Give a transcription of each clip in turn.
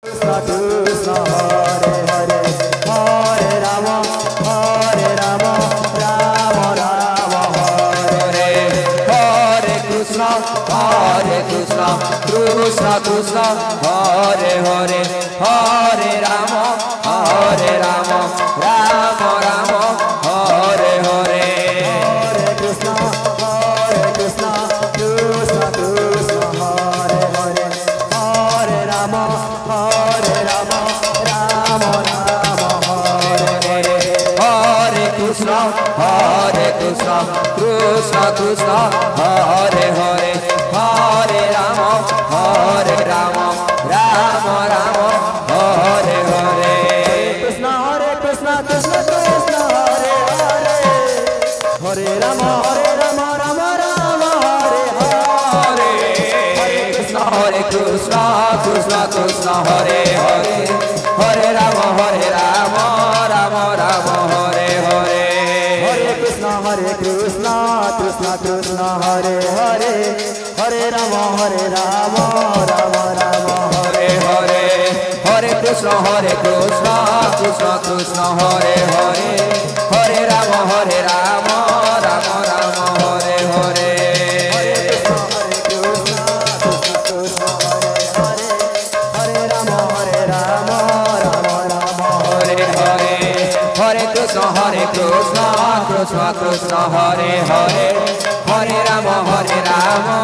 Krishna Hare Hare Hare Rama Rama Rama Hare Hare Krishna Krishna Krishna Hare Hare Hare Rama Rama Rama Hare Hare Hare Krishna Krishna Krishna Hare Hare Hare Rama Rama Rama Hare Hare Hare Krishna Krishna Krishna Hare Hare Hare Rama Rama Rama Hare Hare Krishna Krishna Krishna Hare Hare Hare Rama Rama Rama Hare Hare Krishna Krishna Krishna Hare Hare Hare Rama Rama Rama Hare Hare Hare Krishna Krishna Krishna Hare Hare Hare Rama Rama Rama Hare Hare Hare Krishna Krishna Krishna Hare Hare Hare Rama Rama Rama Hare Hare Hare Krishna Krishna Hare Hare Rama Rama Rama Hare Hare Hare Krishna Krishna Krishna Hare Hare Hare Rama Rama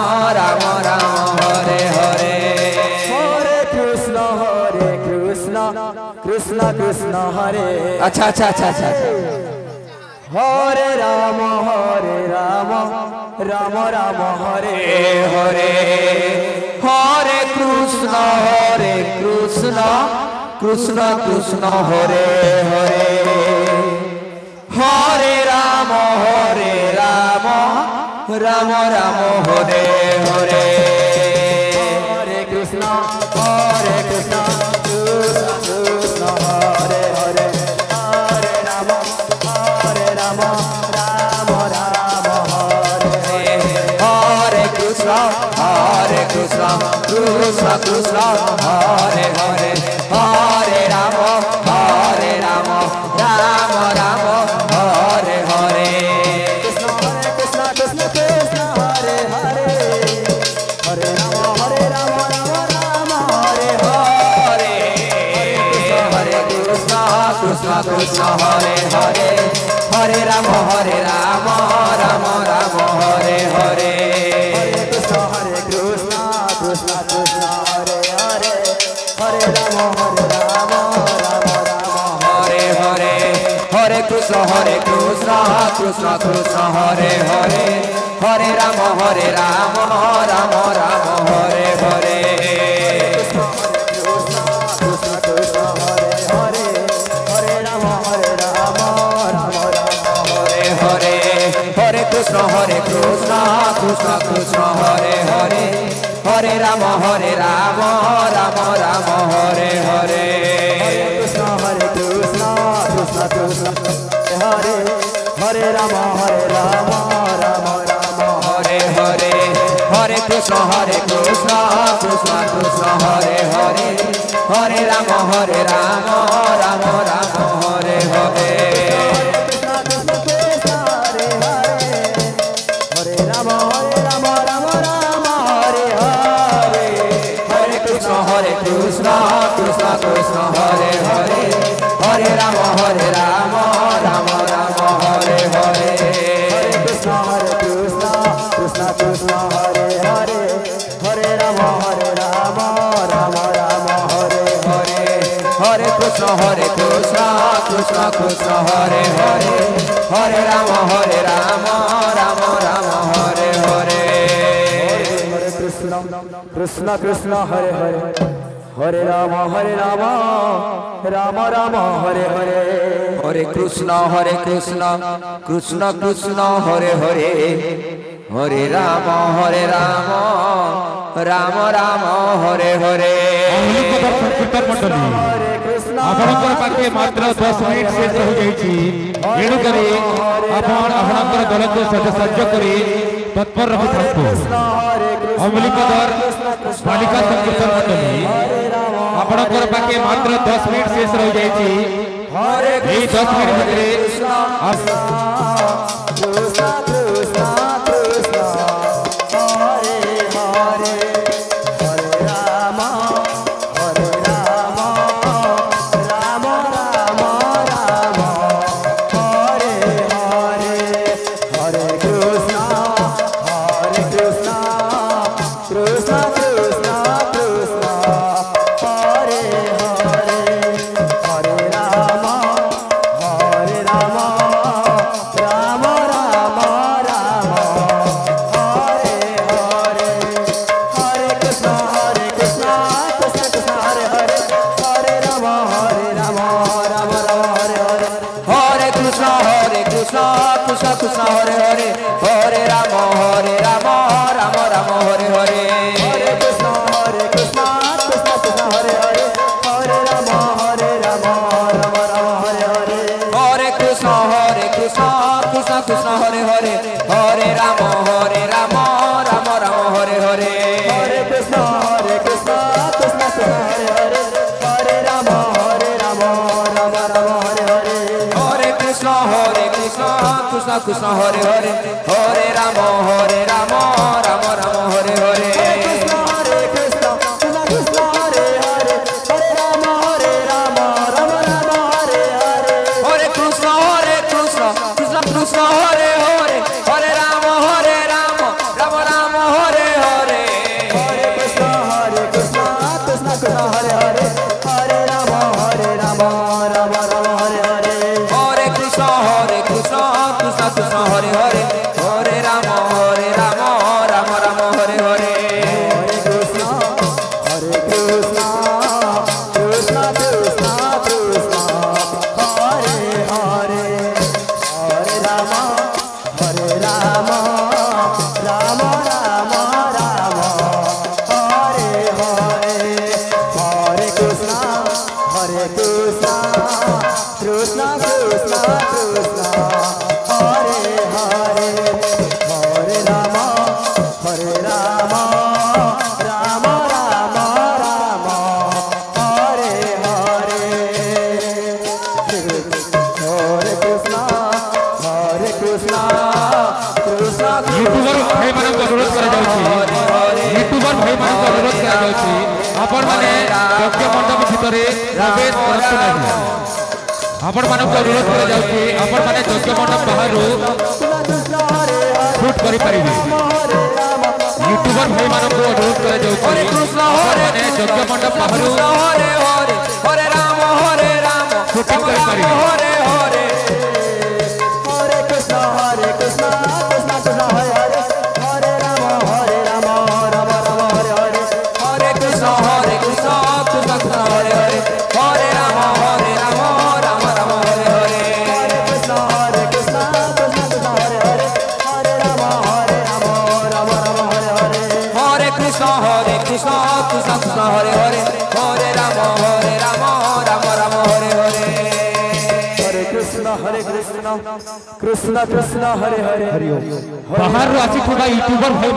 Rama Hare Hare Hare Krishna Krishna Hare अच्छा Hare Rama Rama Hare Hare Hare Krishna Krishna Hare Hare Hare Rama Rama Hare Hare Hare Krishna Krishna Hare Hare Hare Rama Rama Hare Hare Hare Krishna Krishna Hare Hare Hare Rama Rama Hare Hare Krishna Krishna Hare Hare Hare Rama Rama Hare Hare Hare Krishna Krishna Hare Hare Hare Rama Rama Hare Hare Hare Krishna Krishna Hare Hare Hare Rama Rama Hare Hare Hare Krishna Krishna Hare Hare Hare Rama Rama Hare Hare Krishna Hare Hare Hare Rama Rama Hare Hare Hare Krishna Krishna Hare Hare Hare Rama Rama Hare Hare Krishna Krishna Hare Hare Rama Rama Hare Hare Hare Krishna Krishna Hare Hare Hare Rama Rama Hare Hare Hare Rama Hare Hare Hare Krishna Krishna Hare Hare Hare Rama Rama Hare Hare Hare Krishna Krishna Hare Hare Hare Rama Rama Hare Hare Hare Krishna Krishna Hare Hare Hare Rama Rama Hare Hare Hare Krishna Hare Hare Hare Rama Rama Hare Hare Hare Krishna Krishna Hare Hare Hare Rama Rama Hare Hare आपनकर पाखे मात्र 10 minute शेष हो जाइछि एणु करी आपण आपनकर दल को सज्ज करी तत्पर रहथु अमलिकदर बालिका संकीर्तन मंडली आपणकर पाके मात्र 10 मिनिट शेष रह जायछि हरे एही 10 मिनिट भितरे कृष्ण कृष्ण कृष्ण हरे हरे हरे राम राम राम राम हरे हरे हरे कृष्ण कृष्ण कृष्ण कृष्ण हरे हरे हरे राम राम राम राम हरे हरे हरे कृष्ण कृष्ण कृष्ण हरे हरे हरे राम राम राम हरे हरे हरे कृष्ण कृष्ण कृष्ण हरे हरे हरे राम राम राम हरे हरे हरे कृष्ण कृष्ण कृष्ण हरे हरे हरे राम राम राम हरे हरे हरे कृष्ण कृष्ण कृष्ण हरे हरे हरे राम राम राम हरे हरे हरे कृष्ण कृष्ण हरे हरे हरे राम राम राम हरे हरे हरे कृष्ण कृष्ण कृष्ण हरे हरे हरे राम राम राम हरे हरे कृष्ण कृष्ण कृष्ण हरे हरे हरे राम राम राम हरे हरे हरे कृष्ण कृष्ण कृष्ण हरे हरे हरे राम राम राम हरे हरे हरे कृष्ण कृष्ण हरे हरे हरे राम राम राम हरे हरे हरे कृष्ण कृष्ण कृष्ण हरे हरे हरे राम राम राम हरे हरे हरे कृष्ण कृष्ण कृष्ण कृष्ण हरे हरे हरे राम राम राम राम हरे हरे हरे कृष्ण कृष्ण कृष्ण कृष्ण हरे हरे हरे राम राम राम राम हरे हरे हरे कृष्ण कृष्ण यूट्यूबर भाई मानक अनुरोध करा जाउछि यूट्यूबर भाई मानक अनुरोध करा जाउछि आपण माने यज्ञ मंडप भितरे प्रवेश करंतु नाही आपण मानक अनुरोध करा जाउछि आपण माने यज्ञ मंडप बाहरु शूट करि परिबे यूट्यूबर भाई मानक अनुरोध करा जाउछि हरे कृष्ण आपण माने यज्ञ मंडप बाहरु हरे हरे हरे राम शूटिंग करि परिबे हरे हरे हरे कृष्ण कृष्ण हरे हरे हरे राम राम राम हरे हरे हरे कृष्ण कृष्ण हरे हरे हरे राम राम राम हरे हरे हरे कृष्ण कृष्ण हरे हरे हरे राम राम राम हरे हरे हरे कृष्ण कृष्ण हरे हरे हरे राम राम हरे हरे हरे कृष्ण कृष्ण कृष्ण हरे हरे बाहर आसी यूट्यूबर भाई